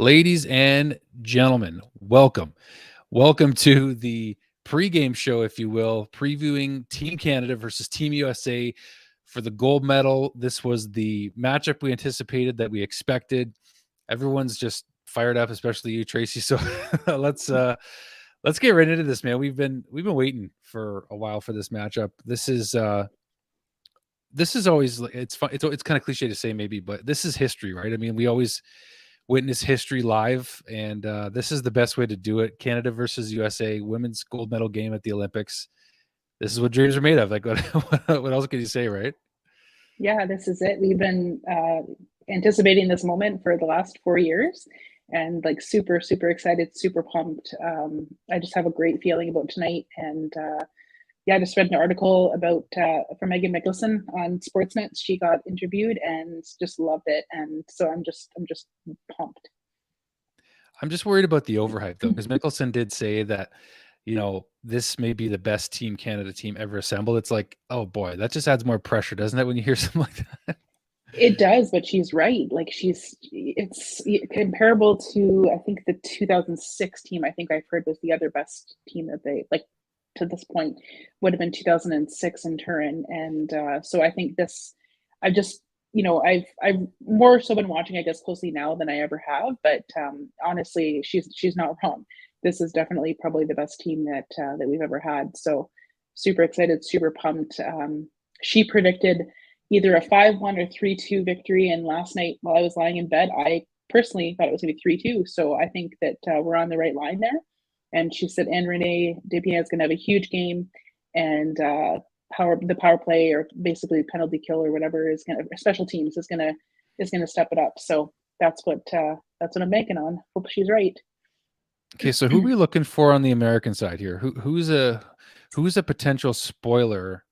Ladies and gentlemen, welcome. Welcome to the pregame show, if you will, previewing Team Canada versus Team USA for the gold medal. This was the matchup we anticipated, that we expected. Everyone's just fired up, especially you, Tracy. So let's get right into this, man. We've been waiting for a while for this matchup. This is always, it's fun. It's kind of cliche to say maybe, but this is history, right? I mean, we always witness history live, and this is the best way to do it. Canada versus USA, women's gold medal game at the Olympics. This is what dreams are made of. Like, what else can you say, right? Yeah, this is it. We've been anticipating this moment for the last 4 years, and like super excited, super pumped. I just have a great feeling about tonight, and yeah, I just read an article about from Megan Mickelson on Sportsnet. She got interviewed and just loved it, and so I'm just pumped. I'm just worried about the overhype, though, because Mickelson did say that, this may be the best Team Canada team ever assembled. It's like, oh boy, that just adds more pressure, doesn't it, when you hear something like that? It does, but she's right. Like it's comparable to I think the 2006 team. I think I've heard was the other best team that they like to this point would have been 2006 in Turin, and so I think this. I've just I've more so been watching I guess closely now than I ever have, but honestly, she's not wrong. This is definitely probably the best team that we've ever had. So super excited, super pumped. She predicted either a 5-1 or 3-2 victory. And last night, while I was lying in bed, I personally thought it was going to be 3-2. So I think that we're on the right line there. And she said, and Renee Desbiens is going to have a huge game. And the power play or basically penalty kill or whatever is going to, special teams is going to step it up. So that's what I'm banking on. Hope she's right. Okay, so who are we looking for on the American side here? Who's a potential spoiler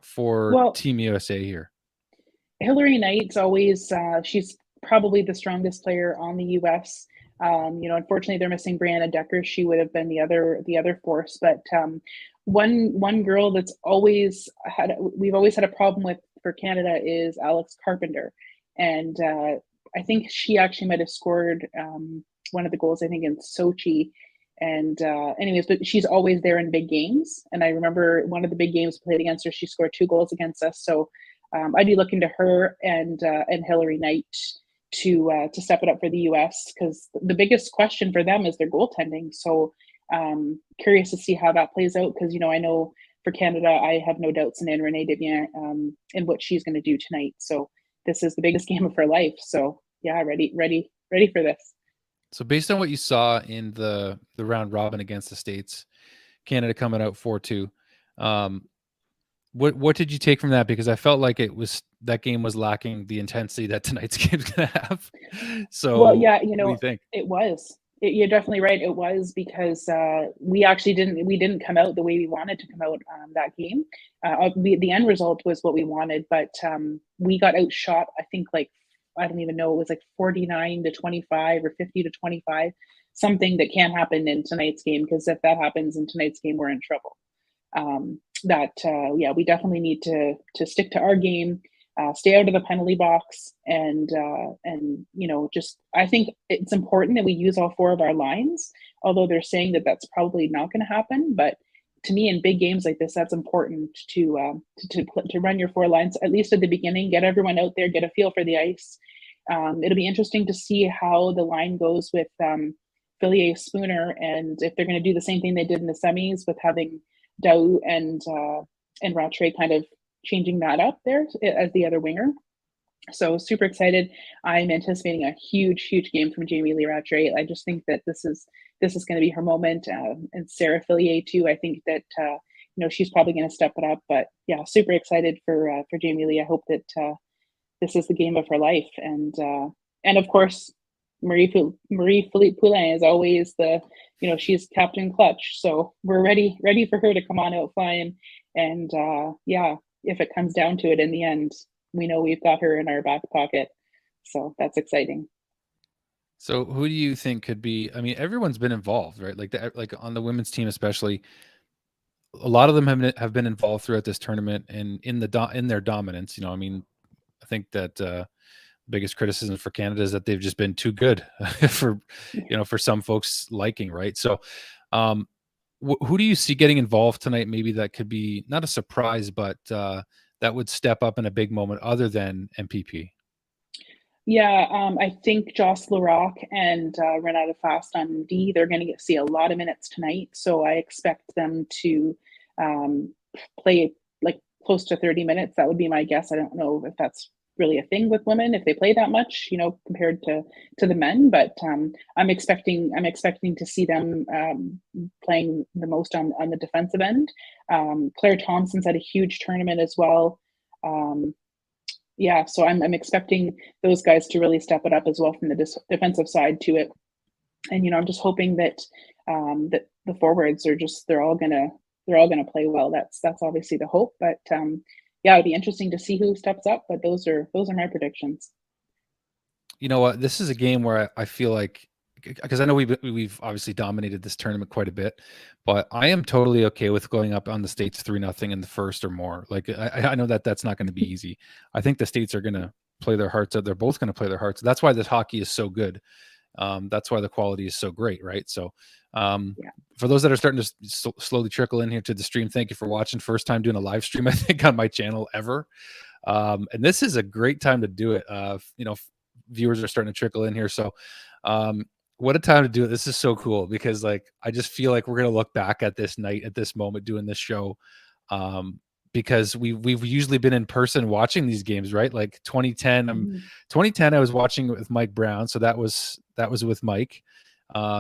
for Well, Team USA here? Hillary Knight's always she's probably the strongest player on the U.S. Unfortunately, they're missing Brianna Decker. She would have been the other force. But one girl that's always had we've always had a problem with for Canada is Alex Carpenter, and I think she actually might have scored one of the goals. I think in Sochi. And anyways, but she's always there in big games. And I remember one of the big games played against her, she scored 2 goals against us. So I'd be looking to her and Hillary Knight to step it up for the U.S. because the biggest question for them is their goaltending. So curious to see how that plays out because I know for Canada I have no doubts in Renee Desbiens in what she's going to do tonight. So this is the biggest game of her life. So yeah, ready for this. So based on what you saw in the round robin against the States, Canada coming out 4-2, what did you take from that? Because I felt like that game was lacking the intensity that tonight's game's gonna have. Well, So yeah, what do you think? it was. You're definitely right. It was because we actually didn't come out the way we wanted to come out that game. The end result was what we wanted, but we got outshot. I think like I don't even know. It was like 49-25 or 50-25, something that can't happen in tonight's game. Because if that happens in tonight's game, we're in trouble. Yeah, we definitely need to stick to our game, stay out of the penalty box, and just I think it's important that we use all 4 of our lines. Although they're saying that that's probably not going to happen, but to me, in big games like this, that's important to run your 4 lines at least at the beginning, get everyone out there, get a feel for the ice. It'll be interesting to see how the line goes with Fillier Spooner, and if they're going to do the same thing they did in the semis with having Dao and Rattray kind of changing that up there as the other winger. So super excited. I'm anticipating a huge game from Jamie Lee Rattray. I just think that this is going to be her moment, and Sarah Fillier too. I think that she's probably going to step it up. But yeah, super excited for Jamie Lee. I hope that this is the game of her life, and of course Marie-Philippe Poulin is always she's Captain Clutch, so we're ready for her to come on out flying. And yeah, if it comes down to it in the end, we know we've got her in our back pocket, so that's exciting. So who do you think could be? I mean, everyone's been involved, right? Like on the women's team, especially. A lot of them have been involved throughout this tournament and in their dominance. I mean, I think that biggest criticism for Canada is that they've just been too good for, for some folks liking, right? So, who do you see getting involved tonight? Maybe that could be not a surprise, but that would step up in a big moment other than MPP. Yeah, I think Joss Larock and Renata Fast on D, they're going to see a lot of minutes tonight. So I expect them to play like close to 30 minutes. That would be my guess. I don't know if that's really a thing with women, if they play that much, compared to the men. But I'm expecting to see them playing the most on the defensive end. Claire Thompson's had a huge tournament as well. Yeah, so I'm expecting those guys to really step it up as well from the defensive side to it. And I'm just hoping that that the forwards are they're all gonna play well. That's obviously the hope. But yeah, it'd be interesting to see who steps up. But those are my predictions. You know what? This is a game where I feel like, because I know we've obviously dominated this tournament quite a bit, but I am totally okay with going up on the States 3-0 in the first or more. Like I know that that's not going to be easy. I think the States are going to play their hearts out. They're both going to play their hearts. That's why this hockey is so good. That's why the quality is so great, right? So, Yeah. for those that are starting to slowly trickle in here to the stream, thank you for watching. First time doing a live stream, I think, on my channel ever. And this is a great time to do it. Viewers are starting to trickle in here. So, what a time to do it. This is so cool because I just feel like we're going to look back at this night, at this moment, doing this show. Because we've usually been in person watching these games, right? Like 2010, 2010, I was watching with Mike Brown. So that was with Mike.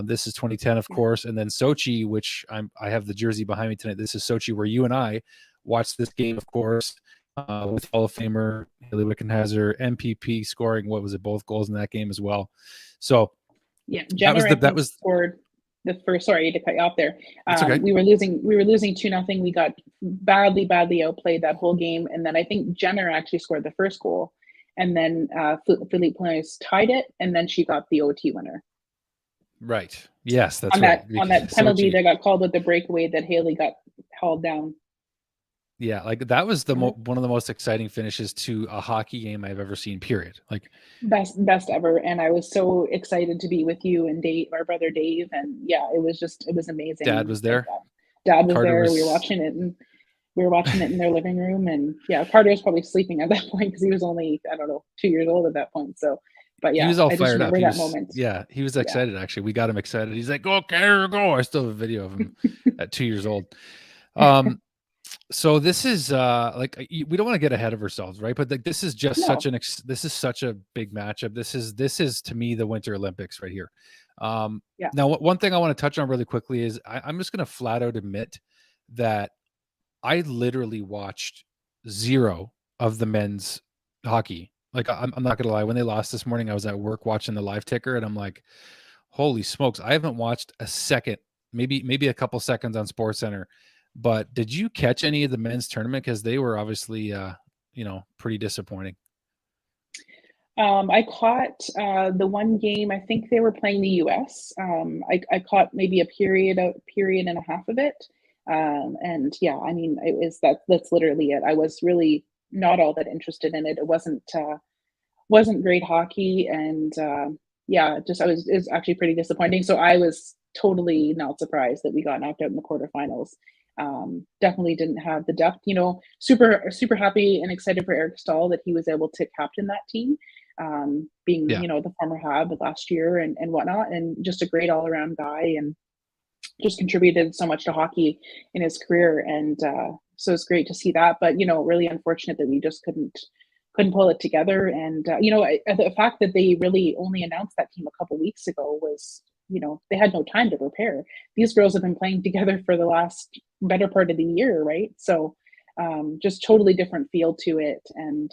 This is 2010, of course. And then Sochi, which I have the jersey behind me tonight. This is Sochi, where you and I watched this game, of course, with Hall of Famer Haley Wickenheiser, MPP scoring, what was it, both goals in that game as well. So yeah, Jenner, that was scored the first. Sorry to cut you off there. Okay. We were losing 2-0. We got badly outplayed that whole game, and then I think Jenner actually scored the first goal, and then Philippe Planis tied it, and then she got the OT winner. Right. Yes, that's on right. On that penalty that got called with the breakaway that Haley got hauled down. Yeah, that was one of the most exciting finishes to a hockey game I've ever seen, period. Best ever. And I was so excited to be with you and Dave, our brother Dave. And yeah, it was amazing. Dad was there. Dad was there. We were watching it in their living room. And yeah, Carter was probably sleeping at that point because he was only, I don't know, 2 years old at that point. So, but yeah, he was all I fired up. Moment. Yeah, he was excited. Yeah. Actually, we got him excited. He's like, "Okay, here we go." I still have a video of him at 2 years old. So this is we don't want to get ahead of ourselves, right? But this is just such a big matchup. This is to me the Winter Olympics right here. Now, one thing I want to touch on really quickly is I'm just going to flat out admit that I literally watched zero of the men's hockey. Like I'm not gonna lie, when they lost this morning, I was at work watching the live ticker, and I'm like, "Holy smokes!" I haven't watched a second, maybe a couple seconds on SportsCenter. But did you catch any of the men's tournament? Because they were obviously, pretty disappointing. I caught the one game. I think they were playing the U.S. I caught maybe a period and a half of it. And yeah, I mean, that's literally it. I was really not all that interested in it. It wasn't great hockey, and it was actually pretty disappointing. So I was totally not surprised that we got knocked out in the quarterfinals. Definitely didn't have the depth. Super happy and excited for Eric Stahl that he was able to captain that team, being the former Hab last year and whatnot, and just a great all around guy and just contributed so much to hockey in his career. And so it's great to see that, but really unfortunate that we just couldn't pull it together. And the fact that they really only announced that team a couple weeks ago was, they had no time to prepare. These girls have been playing together for the last better part of the year, right? So just totally different feel to it. And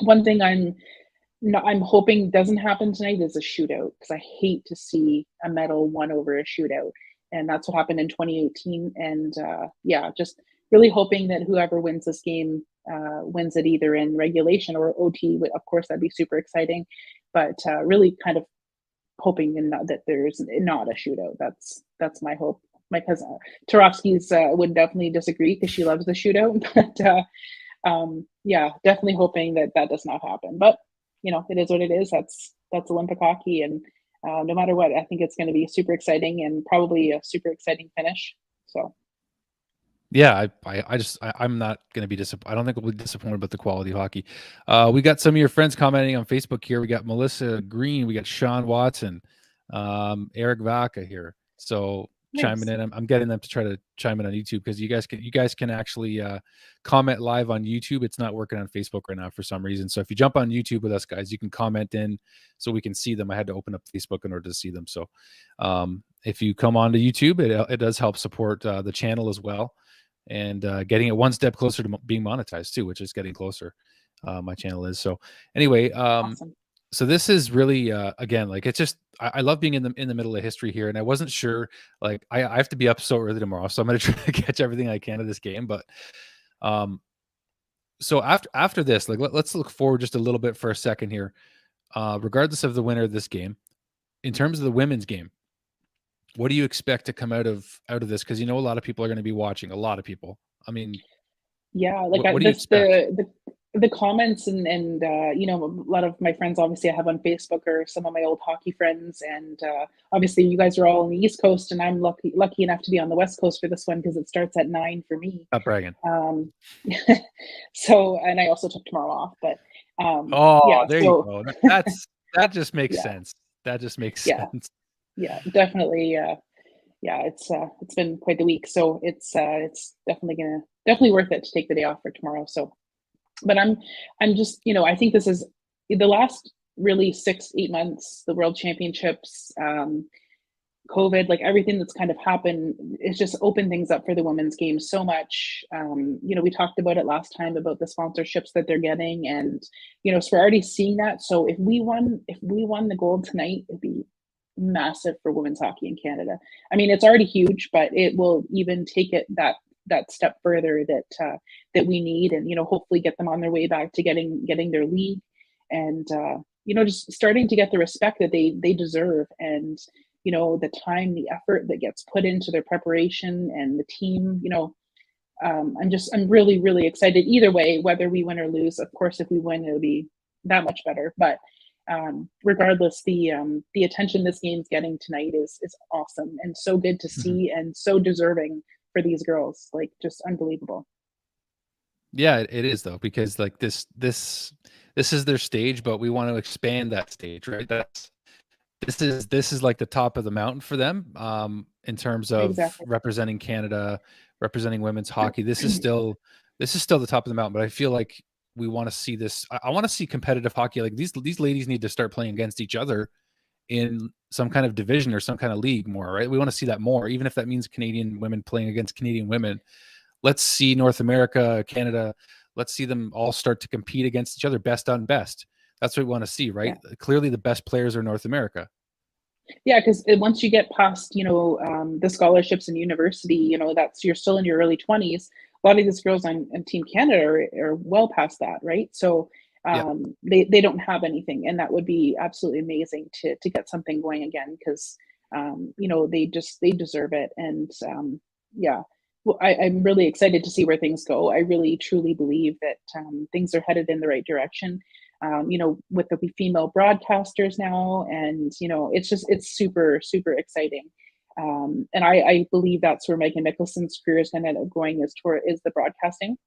one thing I'm hoping doesn't happen tonight is a shootout, because I hate to see a medal won over a shootout, and that's what happened in 2018. And just really hoping that whoever wins this game wins it either in regulation or OT. Of course, that'd be super exciting, but really kind of hoping that there's not a shootout. That's my hope. My cousin Tarovsky's would definitely disagree because she loves the shootout, but Yeah, definitely hoping that that does not happen. But it is what it is. That's Olympic hockey, and no matter what, I think it's going to be super exciting and probably a super exciting finish. So Yeah, I'm not going to be disappointed. I don't think we'll be disappointed about the quality of hockey. We got some of your friends commenting on Facebook here. We got Melissa Green, we got Sean Watson, Eric Vaca here. So chiming nice. in. I'm getting them to try to chime in on YouTube because you guys can actually comment live on YouTube. It's not working on Facebook right now for some reason. So if you jump on YouTube with us guys, you can comment in so we can see them. I had to open up Facebook in order to see them. So if you come onto YouTube, it does help support the channel as well, and getting it one step closer to being monetized too, which is getting closer. My channel is. So anyway, Awesome. so this is really again, like, it's just I love being in the middle of history here, and I wasn't sure, like, I have to be up so early tomorrow, so I'm gonna try to catch everything I can of this game. But so after this, like, let's look forward just a little bit for a second here. Regardless of the winner of this game, in terms of the women's game, what do you expect to come out of this? Because a lot of people are going to be watching. A lot of people. I mean, Yeah, like what do you this expect? the comments and a lot of my friends obviously I have on Facebook are some of my old hockey friends, and obviously you guys are all on the East Coast, and I'm lucky enough to be on the West Coast for this one because it starts at 9 for me. Stop bragging. Um, so, and I also took tomorrow off, but Oh, yeah, there you so go. That just makes yeah, sense. That just makes yeah, sense. yeah, definitely. Yeah, it's been quite the week, so it's definitely worth it to take the day off for tomorrow. So, but I'm just I think this is the last really 6-8 months, the World Championships, COVID, like everything that's kind of happened, it's just opened things up for the women's game so much. We talked about it last time about the sponsorships that they're getting, and so we're already seeing that. So if we won the gold tonight, it'd be massive for women's hockey in Canada. I mean, it's already huge, but it will even take it that step further that we need, and hopefully get them on their way back to getting their league, and just starting to get the respect that they deserve, and the time, the effort that gets put into their preparation and the team. I'm really, really excited either way, whether we win or lose. Of course, if we win, it'll be that much better. But regardless, the attention this game's getting tonight is awesome and so good to Mhm. see and so deserving for these girls. Like, just unbelievable. Yeah, it is though, because like this is their stage, but we want to expand that stage, right? This is like the top of the mountain for them, in terms of Exactly. representing Canada, representing women's hockey. This is still the top of the mountain, but I feel like we want to see this. I want to see competitive hockey. Like, these ladies need to start playing against each other in some kind of division or some kind of league more, right? We want to see that more, even if that means Canadian women playing against Canadian women. Let's see North America, Canada. Let's see them all start to compete against each other, best on best. That's what we want to see, Yeah. right? Clearly, the best players are North America. Yeah, because once you get past, the scholarships in university, that's you're still in your early 20s. A lot of these girls on Team Canada are well past that, right? So Yep. they don't have anything, and that would be absolutely amazing to get something going again because they deserve it, and yeah. Well, I'm really excited to see where things go. I really truly believe that things are headed in the right direction, with the female broadcasters now. And, it's super, super exciting. And I believe that's where Megan Mickelson's career is going to end up going is the broadcasting.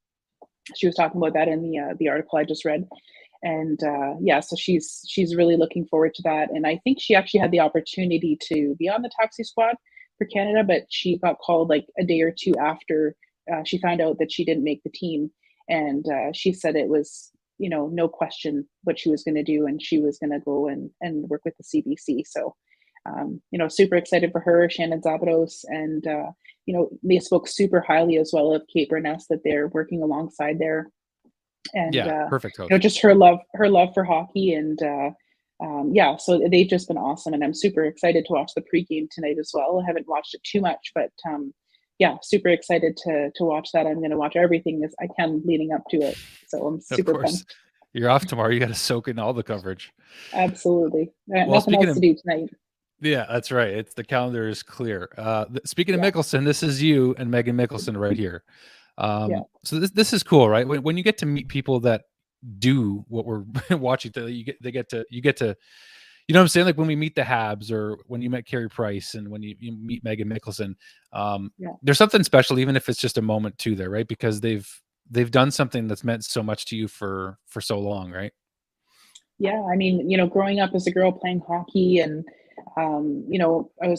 She was talking about that in the article I just read. And yeah, so she's really looking forward to that. And I think she actually had the opportunity to be on the taxi squad for Canada, but she got called like a day or two after she found out that she didn't make the team. And she said it was, no question what she was going to do, and she was going to go and work with the CBC. So, super excited for her, Shannon Zabados, and they spoke super highly as well of Kate Burness that they're working alongside there, and Yeah, perfect coach. just her love for hockey, and yeah, so they've just been awesome, and I'm super excited to watch the pregame tonight as well. I haven't watched it too much, but yeah, super excited to watch that. I'm going to watch everything as I can leading up to it, so I'm Of super course. pumped. You're off tomorrow. You got to soak in all the coverage. Absolutely, Well, nothing else to do tonight. yeah, that's right. It's the calendar is clear. Speaking of Yeah, Mickelson, this is you and Megan Mickelson right here. Yeah. So this is cool, right? When you get to meet people that do what we're watching, you get to, you know what I'm saying? Like when we meet the Habs, or when you met Carey Price, and when you meet Megan Mickelson, Yeah. there's something special, even if it's just a moment too there, right? Because they've done something that's meant so much to you for so long, right? Yeah, I mean, growing up as a girl playing hockey, and I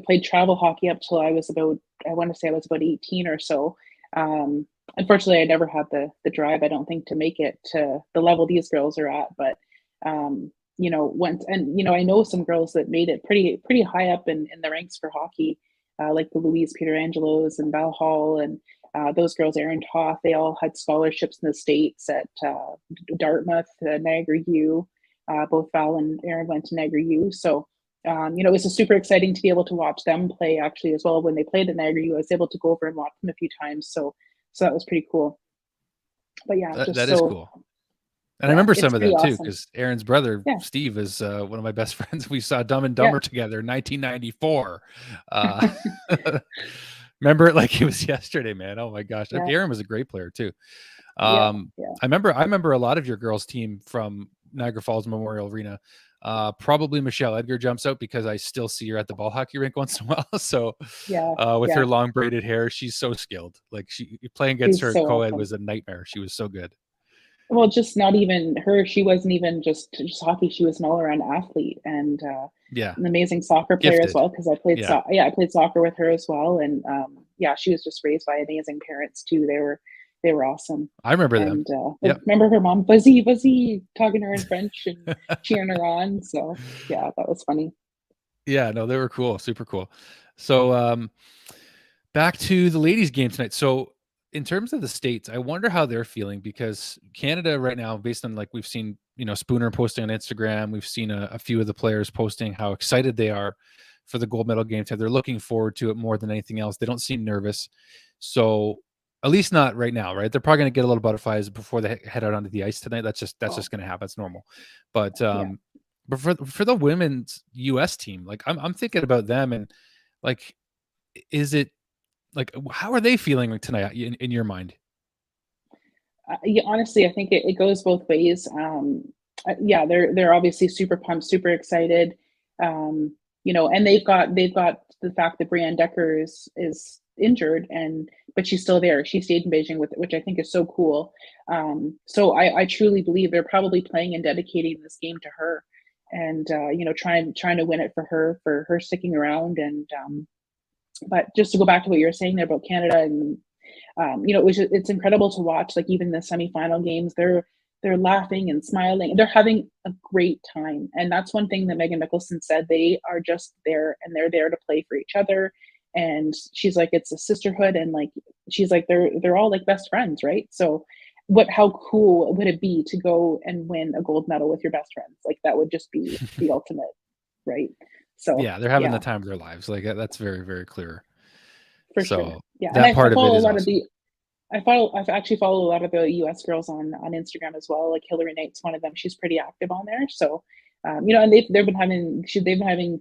played travel hockey up till I want to say I was about 18 or so. Um, Unfortunately, I never had the drive, I don't think, to make it to the level these girls are at. But once, and I know some girls that made it pretty high up in the ranks for hockey, like the Louise Peterangelos and Val Hall, and those girls, Erin Toth, they all had scholarships in the States at Dartmouth, Niagara U. Both Val and Erin went to Niagara U. So, it was super exciting to be able to watch them play actually as well. When they played at Niagara U, I was able to go over and watch them a few times. So that was pretty cool. But yeah, That is cool. And I yeah, remember it's some of pretty them too, awesome. because Aaron's brother Yeah, Steve is one of my best friends. We saw Dumb and yeah, Dumber together in 1994. Uh, remember it like it was yesterday, man. Oh my gosh, yeah, Aaron was a great player too. yeah, yeah, I remember a lot of your girls' team from Niagara Falls Memorial Arena. Probably Michelle Edgar jumps out because I still see her at the ball hockey rink once in a while. So, yeah, with yeah. her long braided hair, she's so skilled. Like playing against She's her at so co-ed awesome. was a nightmare. She was so good. Well, just not even her. She wasn't even just hockey. She was an all-around athlete, and Yeah, an amazing soccer player as gifted. well. Because I played Yeah, yeah, I played soccer with her as well, and yeah, she was just raised by amazing parents too. They were awesome. I remember them. And Yep. remember her mom, Buzzy, Buzzy, talking to her in French and cheering her on. So yeah, that was funny. Yeah, no, they were cool, super cool. So, back to the ladies' game tonight. So, in terms of the states, I wonder how they're feeling, because Canada right now, based on, like, we've seen, Spooner posting on Instagram, we've seen a few of the players posting how excited they are for the gold medal game tonight. They're looking forward to it more than anything else. They don't seem nervous. So, at least not right now, right? They're probably going to get a little butterflies before they head out onto the ice tonight. That's just Oh going to happen. It's normal. But yeah. for the women's US team, like I'm thinking about them, and like, is it like, how are they feeling tonight in your mind? Yeah, honestly, I think it goes both ways. Yeah, they're obviously super pumped, super excited. And they've got the fact that Brianne Decker is injured, and but she's still there. She stayed in Beijing with, which I think is so cool. So I truly believe they're probably playing and dedicating this game to her, and trying to win it for her sticking around. And but just to go back to what you were saying there about Canada, and it's incredible to watch. Like even the semifinal games, they're laughing and smiling. They're having a great time, and that's one thing that Megan Mickelson said. They are just there, and they're there to play for each other. And she's like, it's a sisterhood, and like she's like, they're all like best friends, right? So, how cool would it be to go and win a gold medal with your best friends? Like that would just be the ultimate, right? So Yeah, they're having the yeah, time of their lives. Like, that's very, very clear. for sure. So Yeah, and that I part of it follow a is lot of awesome. the I've actually followed a lot of the US girls on Instagram as well. Like Hillary Knight's one of them. She's pretty active on there. So and they've been having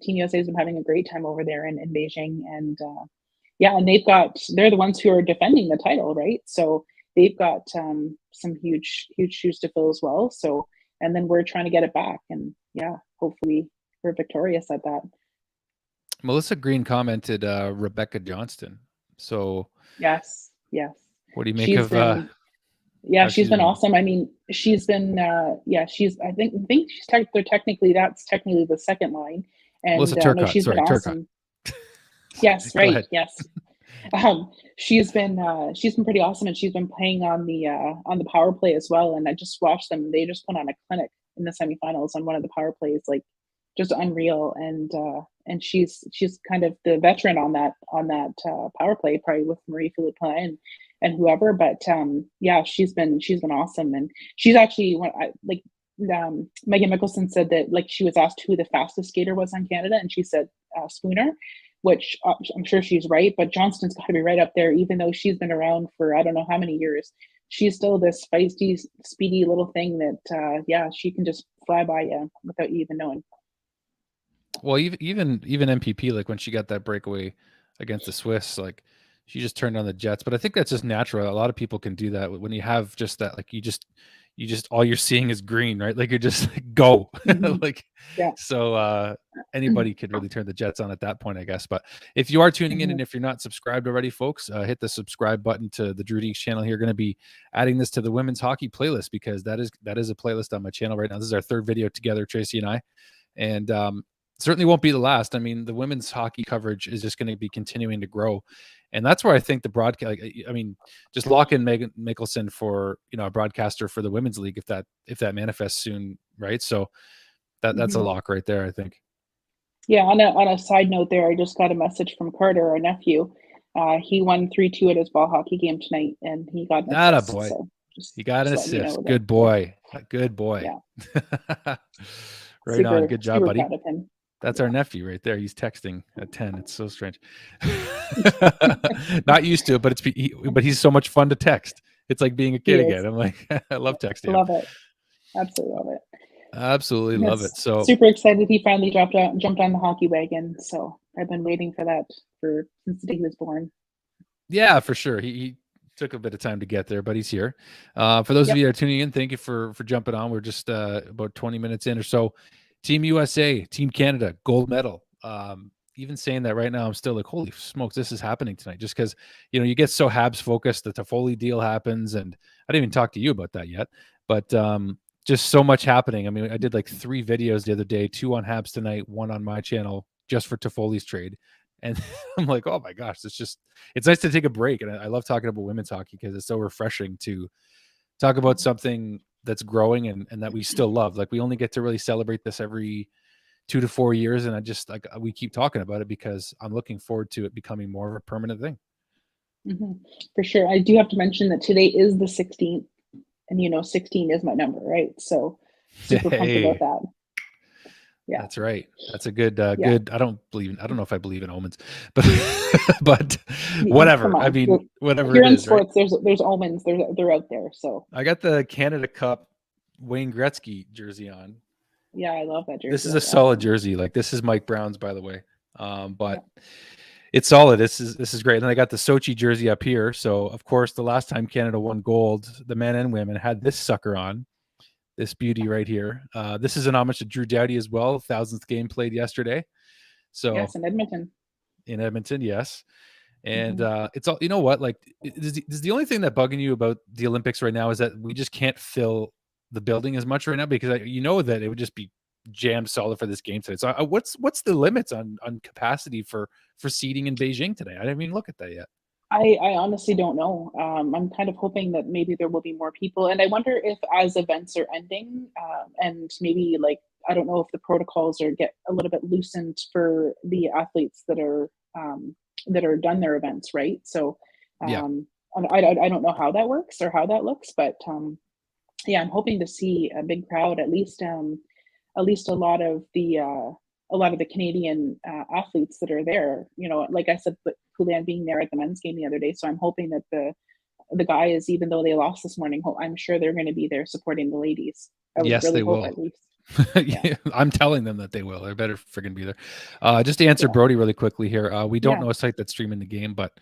Team USA's been having a great time over there in Beijing. And yeah, and they're the ones who are defending the title, right? So they've got some huge shoes to fill as well. So and then we're trying to get it back. And yeah, hopefully we're victorious at that. Melissa Green commented, Rebecca Johnston. So Yes, yes. what do you make She's of been Yeah, how she's she's been been? awesome. I mean, she's been yeah, she's I think she's they're technically that's technically the second line. Melissa And no, Turcotte, she's been sorry, Turcotte. awesome. Yes, Go right. ahead. Yes. She's been pretty awesome, and she's been playing on the power play as well. And I just watched them. They just put on a clinic in the semifinals on one of the power plays, like just unreal. And she's kind of the veteran on that power play, probably with Marie Philippe and whoever. But yeah, she's been awesome. And she's actually Megan Mickelson said that, like, she was asked who the fastest skater was on Canada, and she said Spooner, which I'm sure she's right. But Johnston's got to be right up there, even though she's been around for I don't know how many years. She's still this feisty, speedy little thing that, yeah, she can just fly by you without you even knowing. Well, even MPP, like when she got that breakaway against the Swiss, like She just turned on the Jets, but I think that's just natural. A lot of people can do that when you have just that, like you just all you're seeing is green, right? Like you're just like, go. Mhm. Like Yeah. so anybody could really turn the Jets on at that point, I guess. But if you are tuning in Mhm. and if you're not subscribed already, folks, hit the subscribe button to the Drew Deeks channel here. Going to be adding this to the women's hockey playlist because that is a playlist on my channel right now. This is our third video together, Tracy and I. And certainly won't be the last. I mean, the women's hockey coverage is just going to be continuing to grow, and that's where I think the broadcast. Like, I mean, just lock in Megan Mickelson for a broadcaster for the women's league if that manifests soon, right? So that's a Mhm. lock right there, I think. Yeah, on a side note there, I just got a message from Carter, our nephew. He won 3-2 at his ball hockey game tonight, and he got an That a assist. boy. So You got an just letting you assist. know that. Good Yeah, boy. Good boy. yeah, Right on. Good job, super buddy. proud of him. That's our Yeah. nephew right there. He's texting at 10. It's so strange. Not used to it, but but he's so much fun to text. It's like being a He kid is. again. I'm like, I love texting him. Love it. Absolutely love it. Absolutely love it. Yes, So super excited he finally jumped on the hockey wagon. So I've been waiting for that for since the day he was born. yeah, for sure. He took a bit of time to get there, but he's here. For those of Yep. you that are tuning in, thank you for jumping on. We're just about 20 minutes in or so. Team USA, Team Canada, gold medal. Even saying that right now, I'm still like, holy smokes, this is happening tonight. Just because you get so Habs focused, the Toffoli deal happens, and I didn't even talk to you about that yet. But just so much happening. I mean, I did like 3 videos the other day, 2 on Habs tonight, 1 on my channel, just for Toffoli's trade. And I'm like, oh my gosh, it's nice to take a break. And I love talking about women's hockey because it's so refreshing to talk about something that's growing and that we still love. Like we only get to really celebrate this every 2 to 4 years. And I just like, we keep talking about it because I'm looking forward to it becoming more of a permanent thing. Mhm. For sure. I do have to mention that today is the 16th, and 16 is my number, right? So super pumped about Hey, that. Yeah. that's right. That's a good, Yeah. I don't know if I believe in omens, but, but Come whatever. I on. mean, If whatever you're it in is, right? sports, there's omens. They're out there. So I got the Canada Cup Wayne Gretzky jersey on. yeah, I love that This jersey. is a That's solid awesome. jersey. Like this is Mike Brown's, by the way. Yeah. But it's solid. This is great. And I got the Sochi jersey up here. So of course, the last time Canada won gold, the men and women had this sucker on, this beauty right here. This is an homage to Drew Doughty as well. 1,000th game played yesterday. So Yes, in Edmonton. in Edmonton, yes. And Hmm. it's all, you know what? Like, is the only thing that bugging you about the Olympics right now is that we just can't fill the building as much right now because you know that it would just be jammed solid for this game today. So what's the limits on capacity for seating in Beijing today? I didn't even look at that yet. I honestly don't know. I'm kind of hoping that maybe there will be more people, and I wonder if as events are ending, and maybe like I don't know if the protocols are get a little bit loosened for the athletes that are done their events, right? So Yeah. um, I don't know how that works or how that looks, but yeah, I'm hoping to see a big crowd, at least a lot of the Canadian athletes that are there. Like I said, but Poulian being there at the men's game the other day, so I'm hoping that the guys, even though they lost this morning, I'm sure they're going to be there supporting the ladies. I would Yes, really they hope will. at least. Yeah, Yeah, I'm telling them that they will. They better friggin' be there. Just to answer yeah, Brody really quickly here, we don't yeah. know a site that's streaming the game, but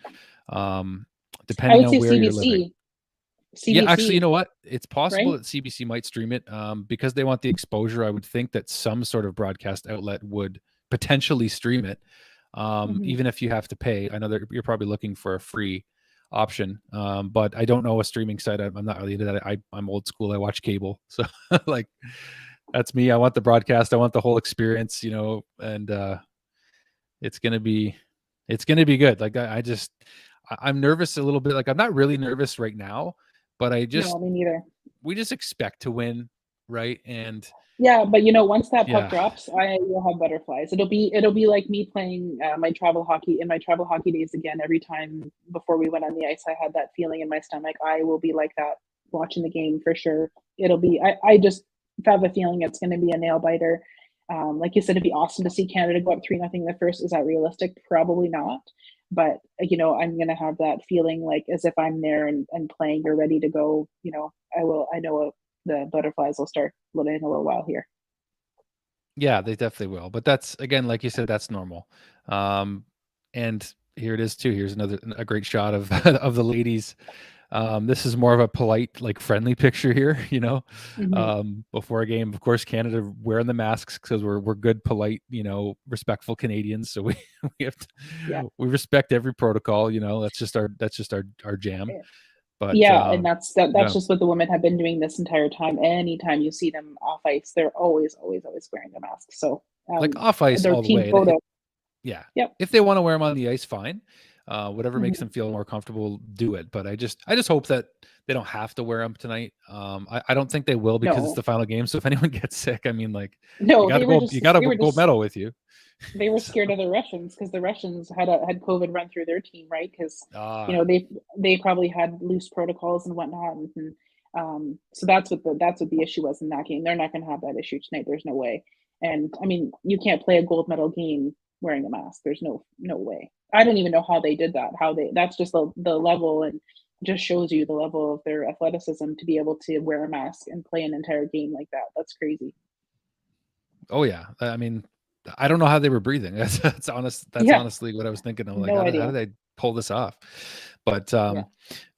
um, I depending would on say where you're living. CBC, Yeah, actually, you CBC, know what? It's possible right? that CBC might stream it because they want the exposure. I would think that some sort of broadcast outlet would potentially stream it, Hmm. even if you have to pay. I know that you're probably looking for a free option, but I don't know a streaming site. I'm not really into that. I'm old school. I watch cable, so like that's me. I want the broadcast. I want the whole experience, and it's gonna be good. Like I'm nervous a little bit. Like I'm not really nervous right now, but No, me neither. we just expect to win, right? And Yeah, but once that puck yeah, drops, I will have butterflies. It'll be like me playing my travel hockey days again. Every time before we went on the ice, I had that feeling in my stomach. I will be like that watching the game for sure. I just have a feeling it's going to be a nail biter. Like you said, it'd be awesome to see Canada go up 3-0 the first. Is that realistic? Probably not. But I'm gonna have that feeling like as if I'm there and playing or ready to go. I will. I know the butterflies will start living in a little while here. yeah, they definitely will. But that's again, like you said, that's normal. And here it is too. Here's a great shot of of the ladies. This is more of a polite, like friendly picture here, Hmm. before a game. Of course, Canada wearing the masks because we're good, polite, respectful Canadians. So we we have to, Yeah. we respect every protocol. That's just our jam. But Yeah, and that's yeah, just what the women have been doing this entire time. Anytime you see them off ice, they're always wearing a mask. So like off ice their all the team way. And photo. yeah, Yep. if they want to wear them on the ice, fine. Whatever makes Hmm. them feel more comfortable, do it. But I just hope that they don't have to wear them tonight. I don't think they will because it's No, the final game. So if anyone gets sick, I mean, like, you no, got to go, you got to they were gold just medal with you. they were So, scared of the Russians because the Russians had COVID run through their team, right? Because ah, they probably had loose protocols and whatnot, and so that's what the issue was in that game. They're not going to have that issue tonight. There's no way. And I mean, you can't play a gold medal game wearing a mask. There's no way. I don't even know how they did that. How they that's just the level and just shows you the level of their athleticism to be able to wear a mask and play an entire game like that. That's crazy. oh yeah. I mean, I don't know how they were breathing. That's honest. That's Yeah, honestly what I was thinking. I'm like, no how idea. did they pull this off? But Yeah.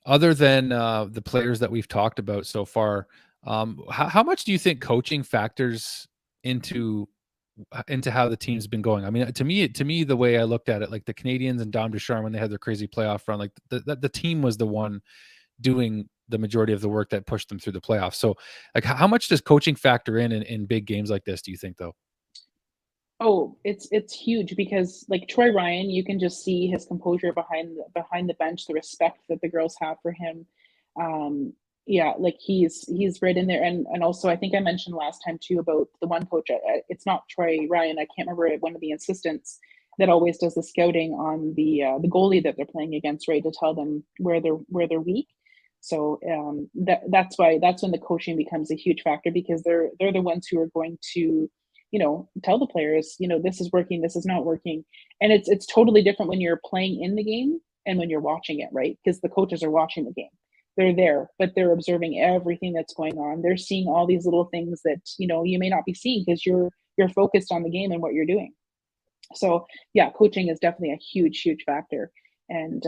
other than the players that we've talked about so far, how much do you think coaching factors into into how the team's been going? I mean, to me, the way I looked at it, like the Canadians and Dom Ducharme when they had their crazy playoff run, like the team was the one doing the majority of the work that pushed them through the playoffs. So, like, how much does coaching factor in big games like this? Do you think, though? Oh, it's huge because like Troy Ryan, you can just see his composure behind the bench, the respect that the girls have for him. Yeah, like he's right in there, and also I think I mentioned last time too about the one coach. It's not Troy Ryan. I can't remember one of the assistants that always does the scouting on the goalie that they're playing against, right, to tell them where they're weak. So that's when the coaching becomes a huge factor because they're the ones who are going to tell the players, this is working, this is not working. And it's totally different when you're playing in the game and when you're watching it, right? Because the coaches are watching the game. They're there, but they're observing everything that's going on. They're seeing all these little things that, you may not be seeing because you're focused on the game and what you're doing. So yeah, coaching is definitely a huge factor. And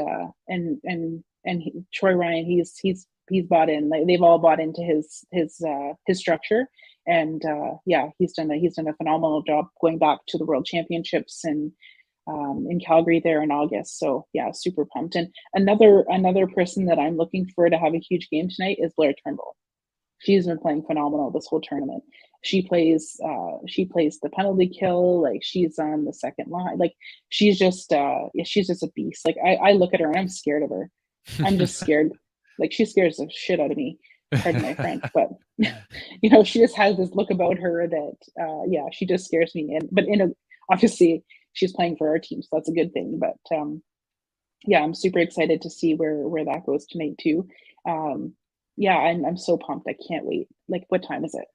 Troy Ryan, he's bought in. Like they've all bought into his structure, and yeah, he's done a phenomenal job going back to the World Championships and in Calgary there in August. So yeah, super pumped. And another person that I'm looking for to have a huge game tonight is Blair Turnbull. She's been playing phenomenal this whole tournament. She plays the penalty kill, like she's on the second line. Like she's just a beast. Like I look at her and I'm scared of her. I'm just scared. Like she scares the shit out of me. Pardon my French, but she just has this look about her that yeah, she just scares me. And but obviously she's playing for our team, so that's a good thing. But yeah, I'm super excited to see where that goes tonight too. Um, yeah, I'm so pumped. I can't wait. Like, what time is it?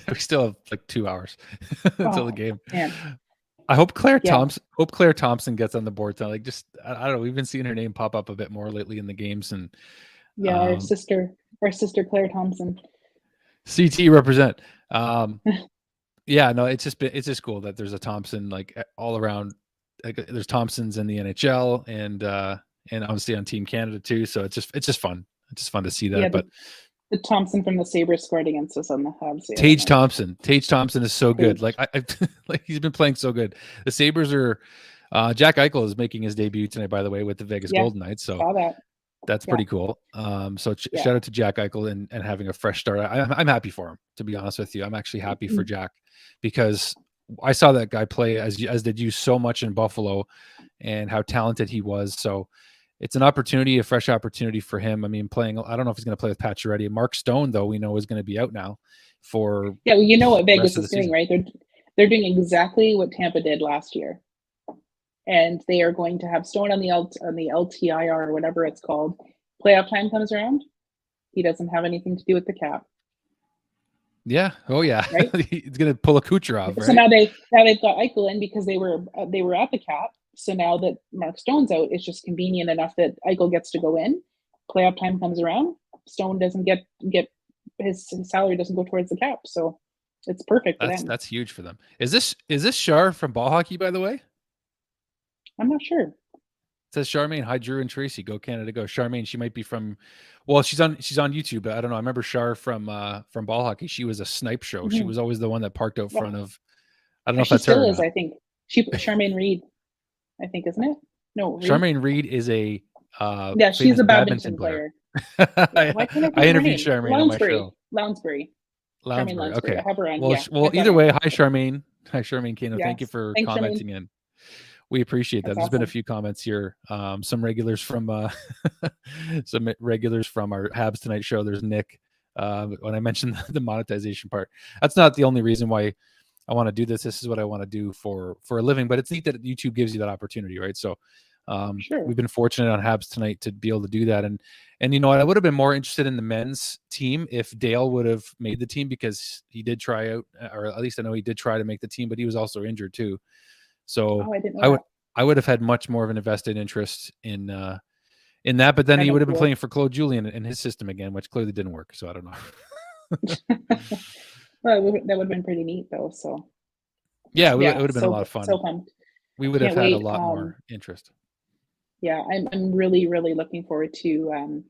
We still have like 2 hours until the Oh game. man, I hope Claire yeah, Thompson. Hope Claire Thompson gets on the board tonight. Like, just I don't know. We've been seeing her name pop up a bit more lately in the games, and yeah. Our um, sister, our sister Claire Thompson. CT represent. Um, yeah, no, it's just cool that there's a Thompson like all around. Like, there's Thompsons in the NHL and obviously on Team Canada too. So it's just fun. It's just fun to see Yeah, that. But the Thompson from the Sabres scored against us on the Habs the other Tage night. Thompson, Tage Thompson is so good. Like Huge. I like he's been playing so good. The Sabres are. Jack Eichel is making his debut tonight, by the way, with the Vegas Yeah, Golden Knights. So saw that. that's Yeah, pretty cool. So yeah. shout out to Jack Eichel and having a fresh start. I'm happy for him, to be honest with you. I'm actually happy for Mm-hmm. Jack because I saw that guy play as did you so much in Buffalo and how talented he was. So it's an opportunity, a fresh opportunity for him. I mean, playing, I don't know if he's going to play with Pacioretty. Mark Stone, though, we know is going to be out now for Yeah, well, you know the what rest Vegas of the is doing, season. right? They're doing exactly what Tampa did last year, and they are going to have Stone on the LTIR or whatever it's called. Playoff time comes around, he doesn't have anything to do with the cap, Yeah. Oh, yeah. right? He's going to pull a Kucherov, So right? now they've got Eichel in because they were at the cap. So now that Mark Stone's out, it's just convenient enough that Eichel gets to go in. Playoff time comes around, Stone doesn't get his salary doesn't go towards the cap, so it's perfect for them. That's huge for them. Is this Shar from ball hockey, by the way? I'm not sure. says Charmaine, hi Drew and Tracy, go Canada, go. Charmaine, she might be from, well, she's on YouTube, but I don't know. I remember Char from ball hockey. She was a snipe show. She Mhm. was always the one that parked out front Well, of. I don't know if she that's her still or is, not. I think. Charmaine Reed, I think, isn't it? No, Reed. Charmaine Reed is a Yeah, she's famous a badminton badminton player. player. Yeah, why I, can't I I think of her interviewed name? Charmaine on my Lounsbury. show. Lounsbury. Charmaine Lounsbury. Lounsbury. I Okay. have her on. Well, Yeah, well, I've got either her. way, hi Charmaine. Hi Charmaine Kano. Thank you Yes. for Thanks, Charmaine. commenting in. We appreciate that. That's There's been a awesome. few comments here. Some regulars from some regulars from our Habs Tonight show. There's Nick. When I mentioned the monetization part, that's not the only reason why I want to do this. This is what I want to do for a living. But it's neat that YouTube gives you that opportunity, right? So Sure. we've been fortunate on Habs Tonight to be able to do that. And you know what? I would have been more interested in the men's team if Dale would have made the team, because he did try out, or at least I know he did try to make the team, but he was also injured too. So Oh, I didn't know I would that. I would have had much more of an invested interest in that, but then I he know, would have been cool. playing for Claude Julien in his system again, which clearly didn't work. So I don't know. Well, that would have been pretty neat, though. So, Yeah, it yeah, would have been a lot of so fun. pumped. We would have Can't had a wait. lot more interest. Yeah, I'm really, really looking forward to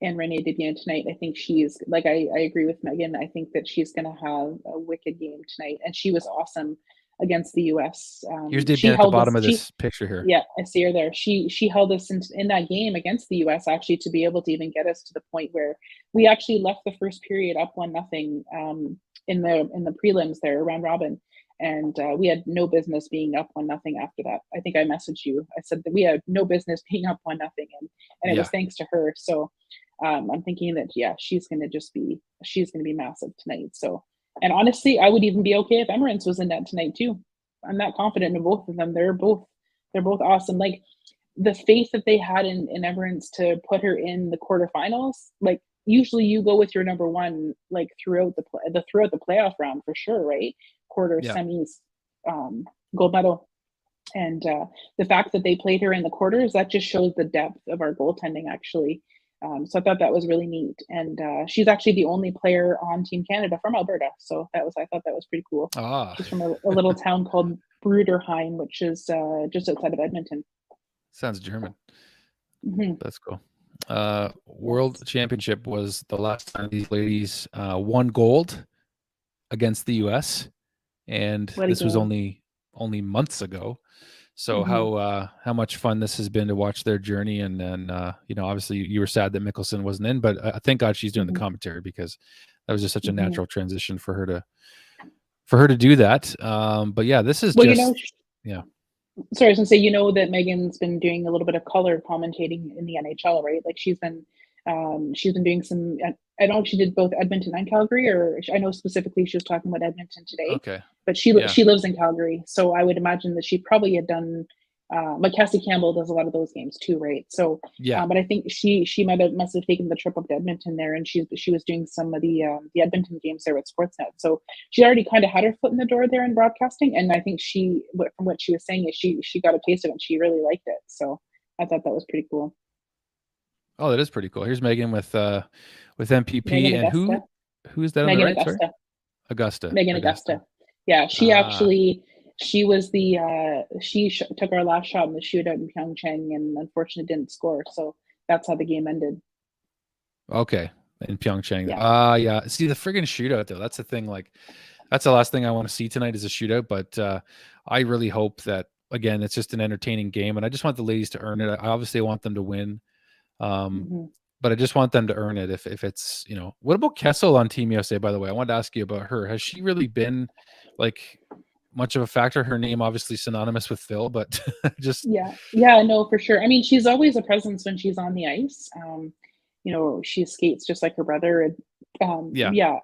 and Renee Didion tonight. I think she's like I agree with Megan. I think that she's gonna have a wicked game tonight. And she was awesome against the US. Here's She Debian at the held us bottom of she this picture here. Yeah, I see her there. She held us in that game against the US, actually, to be able to even get us to the point where we actually left the first period up 1-0 in the prelims there, round robin. And we had no business being up 1-0 after that. I think I messaged you. I said that we had no business being up 1-0, and it was Yeah. thanks to her. So I'm thinking that, yeah, she's gonna be massive tonight. So, and honestly, I would even be okay if Emirates was in that tonight too. I'm not confident in both of them. They're both awesome. Like, the faith that they had in Everence to put her in the quarterfinals. Like, usually you go with your number one, like, throughout the playoff round for sure, right? Quarters, Yeah. semis, gold medal. And the fact that they played her in the quarters, that just shows the depth of our goaltending, actually. So I thought that was really neat. And she's actually the only player on Team Canada from Alberta. So I thought that was pretty cool. Ah, She's from a little town called Bruderheim, which is just outside of Edmonton. sounds German. Mhm. That's cool. World Yes. Championship was the last time these ladies won gold against the US, and What a this was game. only months ago. So Mhm. how much fun this has been to watch their journey. And then you know, obviously you were sad that Mickelson wasn't in, but thank God she's doing the Mhm. commentary, because that was just such a Mhm. natural transition for her to do that. But yeah, this is Well, just yeah. sorry, I was gonna say, that Megan's been doing a little bit of color commentating in the NHL, right? Like, she's been doing some. I don't know if she did both Edmonton and Calgary, or I know specifically she was talking about Edmonton today, Okay. but she Yeah. she lives in Calgary, so I would imagine that she probably had done. But Cassie Campbell does a lot of those games too, right? So, Yeah. but I think she must have taken the trip up to Edmonton there, and she was doing some of the Edmonton games there with Sportsnet. So she already kind of had her foot in the door there in broadcasting, and I think from what she was saying, is she got a taste of it and she really liked it. So I thought that was pretty cool. Oh, that is pretty cool. Here's Megan with MPP, Megan and Augusta. who's that on the Megan right? Sorry, Augusta. Augusta. Megan Augusta. Augusta. Yeah, she Ah, actually she was the took our last shot in the shootout in Pyeongchang, and unfortunately didn't score. So that's how the game ended. okay. In Pyeongchang. Yeah. Yeah. See, the friggin' shootout though. That's the thing. Like, that's the last thing I want to see tonight is a shootout. But I really hope that, again, it's just an entertaining game, and I just want the ladies to earn it. I obviously want them to win. Hmm. But I just want them to earn it. If it's, what about Kessel on Team USA, by the way? I wanted to ask you about her. Has she really been like much of a factor? Her name obviously synonymous with Phil, but just Yeah, no, for sure. I mean, she's always a presence when she's on the ice. She skates just like her brother. And, yeah, yeah,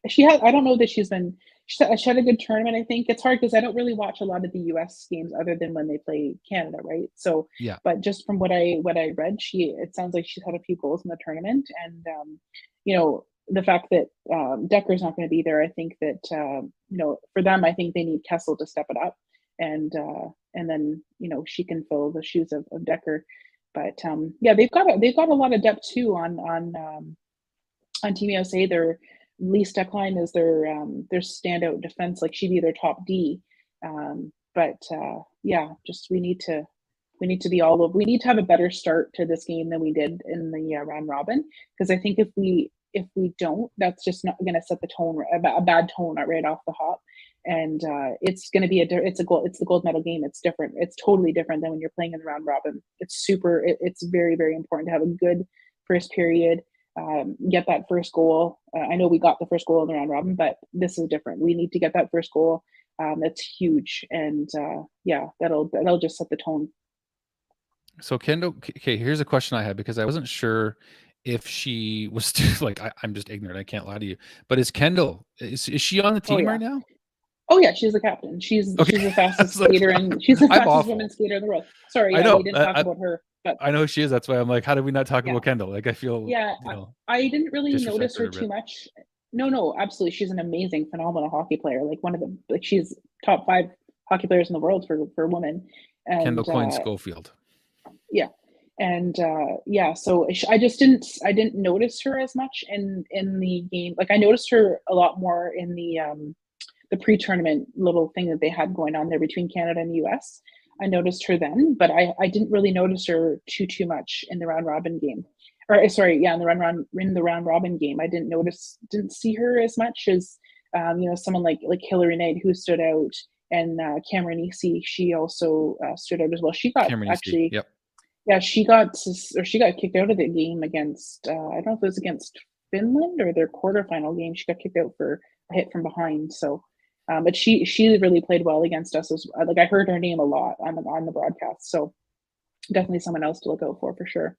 she had. I don't know that she's been. She had a good tournament. I think it's hard because I don't really watch a lot of the U.S. games other than when they play Canada, right? So, yeah, but just from what I read, it sounds like she's had a few goals in the tournament, and the fact that Decker's not going to be there, I think that for them, I think they need Kessel to step it up, and then she can fill the shoes of Decker. But yeah, they've got a lot of depth too on Team USA. Their Lee Steckline is their standout defense. Like, she'd be their top D. But yeah, just we need to We need to be all over. We need to have a better start to this game than we did in the round robin, because I think if we don't, that's just not going to set the tone, a bad tone right off the hop. And it's going to be it's the gold medal game. It's different. It's totally different than when you're playing in the round robin. It's very, very important to have a good first period. Get that first goal. I know we got the first goal in the round robin, but this is different. We need to get that first goal. That's huge, and yeah, that'll just set the tone. So Kendall, okay, here's a question I had because I wasn't sure if she was like I'm just ignorant. I can't lie to you. But is Kendall is she on the Oh team yeah. right now? Oh yeah, she's the captain. She's Okay, she's the I fastest was like, skater, and she's the I'm fastest women's awful. skater in the world. Sorry, I yeah, we know. didn't talk about her, but I know who she is. That's why I'm like, how did we not talk yeah, about Kendall? Like, I feel, yeah. I didn't really notice disrespected her her a too bit. much. No, no, absolutely. She's an amazing, phenomenal hockey player. Like one of the like she's top 5 hockey players in the world for women, Kendall and Coyne Schofield. yeah, and yeah. So I didn't notice her as much in the game. Like I noticed her a lot more in the pre-tournament little thing that they had going on there between Canada and the US. I noticed her then, but I didn't really notice her too much in the round robin game. Or sorry, yeah, in the round robin game, I didn't see her as much as someone like Hillary Knight, who stood out, and Cameron Easy. She also stood out as well. She got Cameron Easty. actually, Yep. yeah, she got kicked out of the game against I don't know if it was against Finland or their quarterfinal game. She got kicked out for a hit from behind. So but she really played well against us. As like I heard her name a lot on the broadcast. So definitely someone else to look out for sure.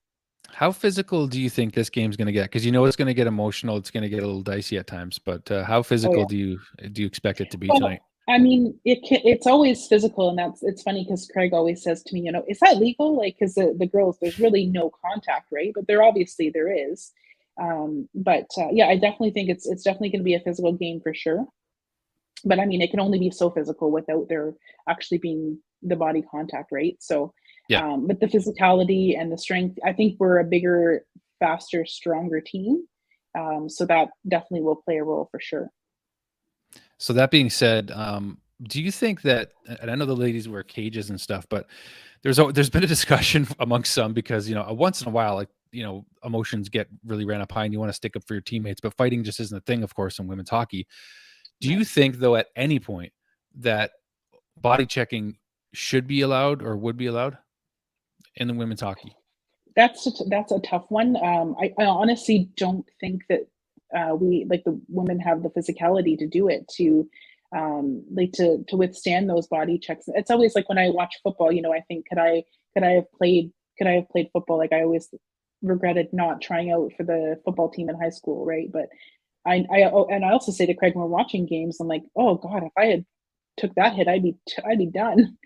How physical do you think this game's going to get? Because it's going to get emotional. It's going to get a little dicey at times. But how Oh physical yeah. do you expect it to be tonight? Well, I mean, it's always physical, and it's funny because Craig always says to me, is that legal? Like, because the girls, there's really no contact, right? But there is. But yeah, I definitely think it's definitely going to be a physical game for sure. But I mean, it can only be so physical without there actually being the body contact, right? So, Yeah. but the physicality and the strength, I think we're a bigger, faster, stronger team. So that definitely will play a role for sure. So that being said, do you think that, and I know the ladies wear cages and stuff, but there's been a discussion amongst some because once in a while, like emotions get really ran up high and you want to stick up for your teammates, but fighting just isn't a thing, of course, in women's hockey. Do you Right. think though at any point that body checking should be allowed or would be allowed in the women's hockey? That's a tough one. I honestly don't think that we like the women have the physicality to do it like to withstand those body checks. It's always like when I watch football, I think could I have played football? Like I always regretted not trying out for the football team in high school, right? But and I also say to Craig when we're watching games, I'm like, oh God, if I had took that hit, I'd be done.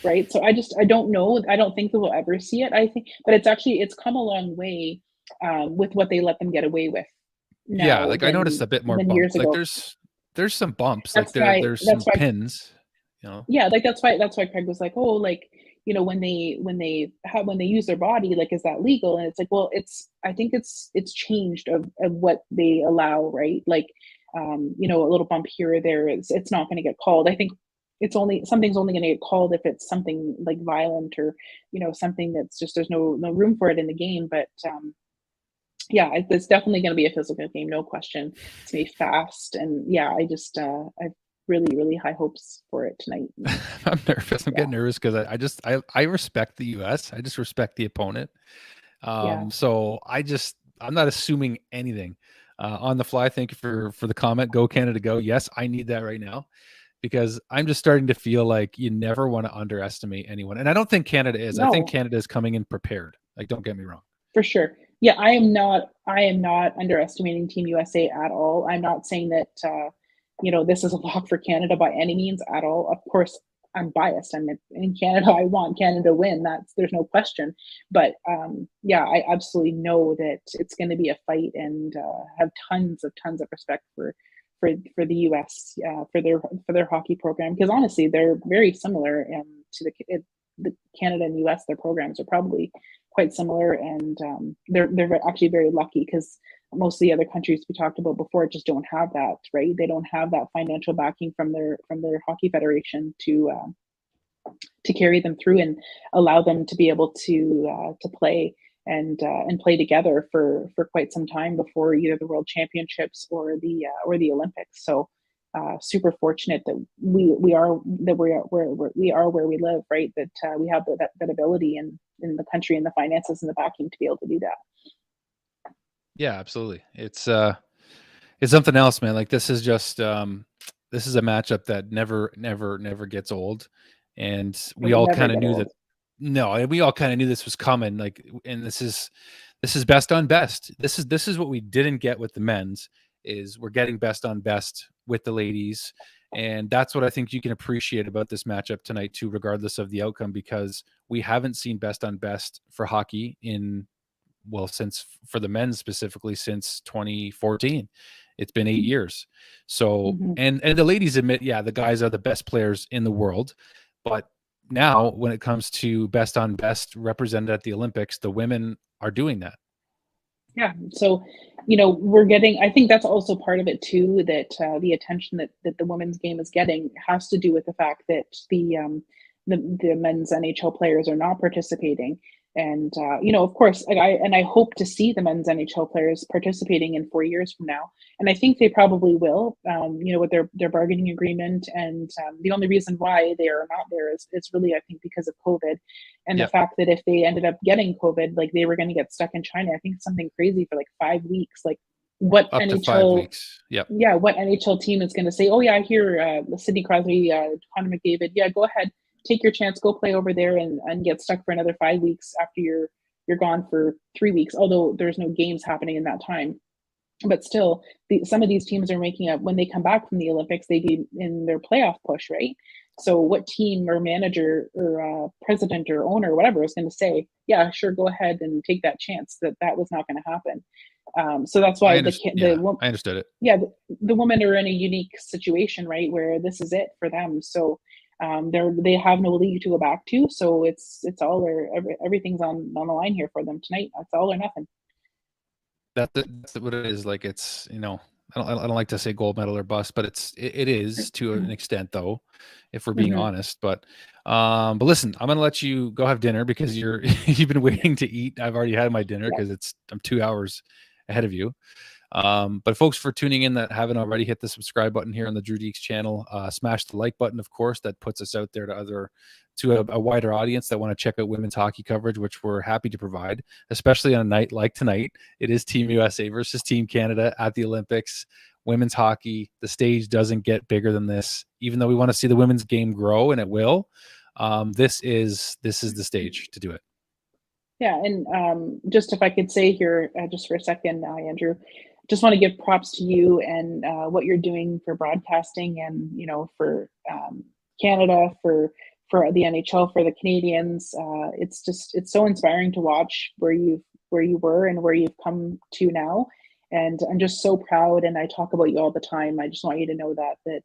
Right. So I don't know. I don't think that we'll ever see it. I think, but it's come a long way with what they let them get away with Yeah, now like I noticed than a bit more than bump. years Like ago. there's some bumps. Like That's why. there's That's some why. pins. Yeah, like that's why Craig was like, oh, like when they use their body, like is that legal? And it's like, well, I think it's changed of what they allow, right? Like, a little bump here or there is it's not going to get called. I think something's only going to get called if it's something like violent or something that's just there's no room for it in the game. But yeah, it's definitely going to be a physical game, no question. It's gonna be fast, and yeah, I've really really high hopes for it tonight. And I'm nervous. I'm yeah, getting nervous because I respect the US. I just respect the opponent. yeah. So I'm not assuming anything. On the fly, thank you for the comment. Go Canada, go. Yes, I need that right now because I'm just starting to feel like you never want to underestimate anyone. And I don't think Canada is. I think No, Canada is coming in prepared. Like, don't get me wrong. for sure. Yeah, I am not underestimating Team USA at all. I'm not saying that this is a lock for Canada by any means at all. Of course, I'm biased. I'm in Canada. I want Canada to win. There's no question. But yeah, I absolutely know that it's going to be a fight, and have tons of respect for the US for their hockey program, because honestly, they're very similar to the Canada and US. Their programs are probably quite similar, and they're actually very lucky because most of the other countries we talked about before just don't have that, right? They don't have that financial backing from their hockey federation to carry them through and allow them to be able to play and play together for quite some time before either the World Championships or the Olympics. So super fortunate that we are that we are where we live, right? That we have that ability in the country and the finances and the backing to be able to do that. Yeah, absolutely. It's something else, man. Like this is just this is a matchup that never gets old, and It we will all never kind of get knew old. that. No, we all kind of knew this was coming. Like, and this is best on best. This is what we didn't get with the men's. Is we're getting best on best with the ladies, and that's what I think you can appreciate about this matchup tonight too, regardless of the outcome, because we haven't seen best on best for hockey in, well, since, for the men specifically, since 2014. It's been 8 years. So Mm-hmm. and the ladies admit, yeah, the guys are the best players in the world, but now when it comes to best on best represented at the Olympics, the women are doing that. Yeah. So, we're getting, I think that's also part of it too, that the attention that the women's game is getting has to do with the fact that the men's NHL players are not participating. And, of course, like I hope to see the men's NHL players participating in 4 years from now. And I think they probably will, with their bargaining agreement. And the only reason why they are not there is really, I think, because of COVID and the Yeah, fact that if they ended up getting COVID, like they were going to get stuck in China. I think it's something crazy for like 5 weeks. Like what up to 5 NHL, weeks. Yep. yeah, what NHL team is going to say, oh yeah, here, Sidney Crosby, Connor McDavid, yeah, go ahead, take your chance, go play over there and get stuck for another 5 weeks after you're gone for 3 weeks. Although there's no games happening in that time, but still, some of these teams are making up when they come back from the Olympics. They be in their playoff push, right? So, what team or manager or president or owner or whatever is going to say, "Yeah, sure, go ahead and take that chance"? That was not going to happen. So that's why Yeah, I understood it. yeah, the women are in a unique situation, right, where this is it for them. So they have no league to go back to. So it's all or everything's on the line here for them tonight. It's all or nothing. That's what it is. Like it's, I don't like to say gold medal or bust, but it is to an extent though, if we're being Hmm. honest. But listen, I'm gonna let you go have dinner because you've been waiting to eat. I've already had my dinner Yeah. because I'm 2 hours ahead of you. But folks, for tuning in that haven't already, hit the subscribe button here on the Drew Deeks channel. Smash the like button, of course. That puts us out there to a wider audience that want to check out women's hockey coverage, which we're happy to provide, especially on a night like tonight. It is Team USA versus Team Canada at the Olympics. Women's hockey, the stage doesn't get bigger than this. Even though we want to see the women's game grow, and it will, this is the stage to do it. Yeah, and just if I could say here, just for a second, Andrew, just want to give props to you and what you're doing for broadcasting, and for Canada, for the NHL, for the Canadians. It's so inspiring to watch where you were and where you've come to now, and I'm just so proud. And I talk about you all the time. I just want you to know that.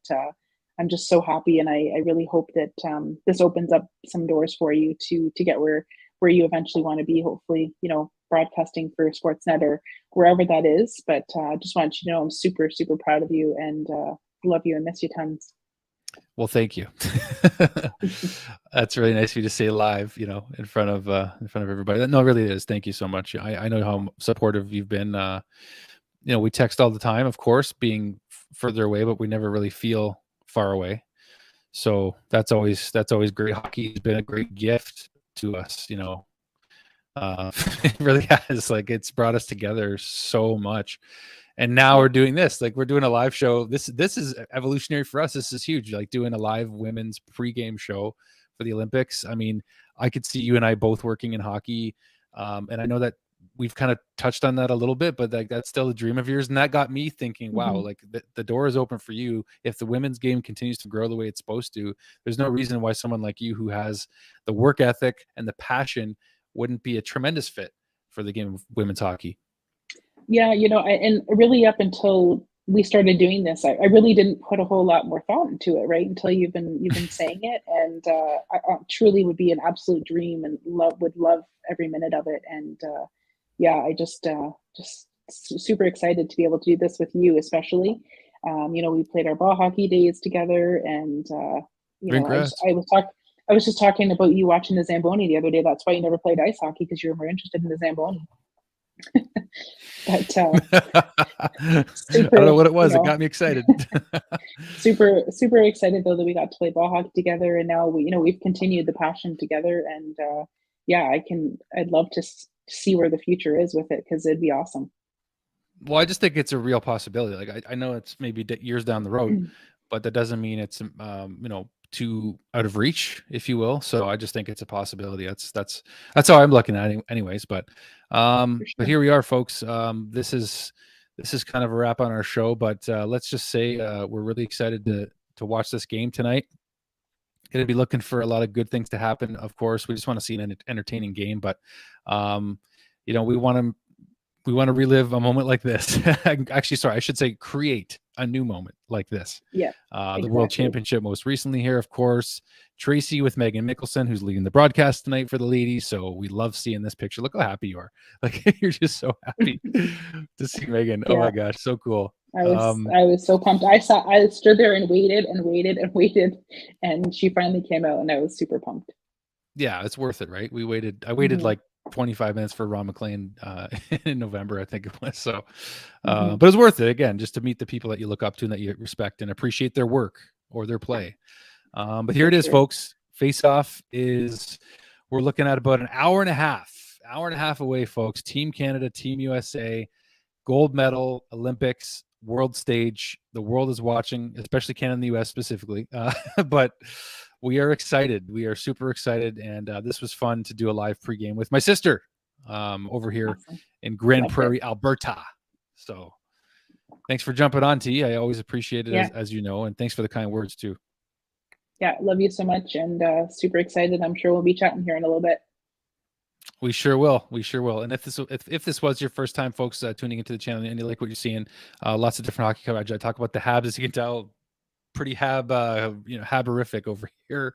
I'm just so happy, and I really hope that this opens up some doors for you to get where you eventually want to be, hopefully, broadcasting for Sportsnet or wherever that is. But just want you to know I'm super, super proud of you and love you and miss you tons. Well, thank you. That's really nice of you to say live, in front of everybody. No, it really is. Thank you so much. I know how supportive you've been. We text all the time, of course, being further away, but we never really feel far away. So that's always great. Hockey has been a great gift to us. It really has. Like it's brought us together so much. And now Yeah. we're doing this. Like we're doing a live show. This is evolutionary for us. This is huge. Like doing a live women's pregame show for the Olympics. I mean, I could see you and I both working in hockey, and I know that we've kind of touched on that a little bit, but like that's still a dream of yours. And that got me thinking, wow, Hmm. like the door is open for you. If the women's game continues to grow the way it's supposed to, there's no reason why someone like you who has the work ethic and the passion wouldn't be a tremendous fit for the game of women's hockey. Yeah, and really up until we started doing this, I really didn't put a whole lot more thought into it, right? Until you've been saying it, and I truly would be an absolute dream, and would love every minute of it. And yeah, I just super excited to be able to do this with you, especially. We played our ball hockey days together, and Congrats. I was talking. I was just talking about you watching the Zamboni the other day. That's why you never played ice hockey, because you were more interested in the Zamboni. But I super, don't know what it you was. It know, got me excited. super excited though that we got to play ball hockey together, and now we've continued the passion together, and yeah, I'd love to see where the future is with it, because it'd be awesome. Well, I just think it's a real possibility. Like I know it's maybe years down the road, but that doesn't mean it's too out of reach, if you will. So I just think it's a possibility. That's how I'm looking at it, anyways. But For sure. here we are, folks. This is kind of a wrap on our show. But let's just say we're really excited to watch this game tonight. Going to be looking for a lot of good things to happen. Of course, we just want to see an entertaining game, but we want to relive a moment like this. Actually, sorry, I should say create a new moment like this. Yeah, The exactly. World Championship most recently here, of course. Tracy with Megan Mickelson, who's leading the broadcast tonight for the ladies. So we love seeing this picture. Look how happy you are. Like, you're just so happy to see Megan. Oh Yeah. my gosh, so cool. I was so pumped. I stood there and waited and waited and waited, and she finally came out, and I was super pumped. Yeah, it's worth it, right? I waited like 25 minutes for Ron McLean in November, I think it was. So, but it's worth it, again, just to meet the people that you look up to and that you respect and appreciate their work or their play. But here it is, folks. Face Off we're looking at about an hour and a half away, folks. Team Canada, Team USA, gold medal, Olympics, world stage. The world is watching, especially Canada and the US specifically. But we are excited. We are super excited. And this was fun to do a live pregame with my sister over here in Grand Prairie, Alberta. So thanks for jumping on, T. I always appreciate it, as you know. And thanks for the kind words, too. Yeah, love you so much, and super excited. I'm sure we'll be chatting here in a little bit. We sure will. And if this was your first time, folks, tuning into the channel and you like what you're seeing, lots of different hockey coverage. I talk about the Habs, as you can tell, pretty Haberific over here.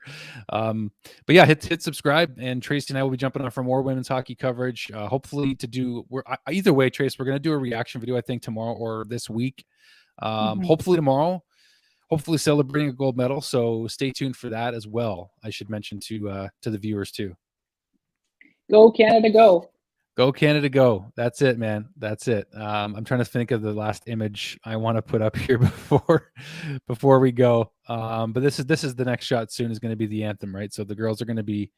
But yeah, hit subscribe, and Tracy and I will be jumping on for more women's hockey coverage. Hopefully either way, Trace, we're going to do a reaction video, I think tomorrow or this week. Hopefully tomorrow. Hopefully celebrating a gold medal. So stay tuned for that as well. I should mention to the viewers too. Go Canada, go. Go Canada, go. That's it, man. That's it. I'm trying to think of the last image I want to put up here before we go. But this is the next shot soon is going to be the anthem, right? So the girls are going to be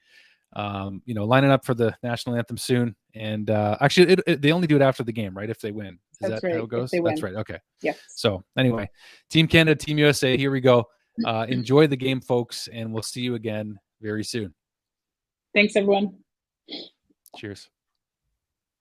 lining up for the national anthem soon. And actually, they only do it after the game, right? If they win. Is that right. How it goes? That's right. Okay. Yeah. So anyway, Team Canada, Team USA, here we go. Enjoy the game, folks, and we'll see you again very soon. Thanks, everyone. Cheers.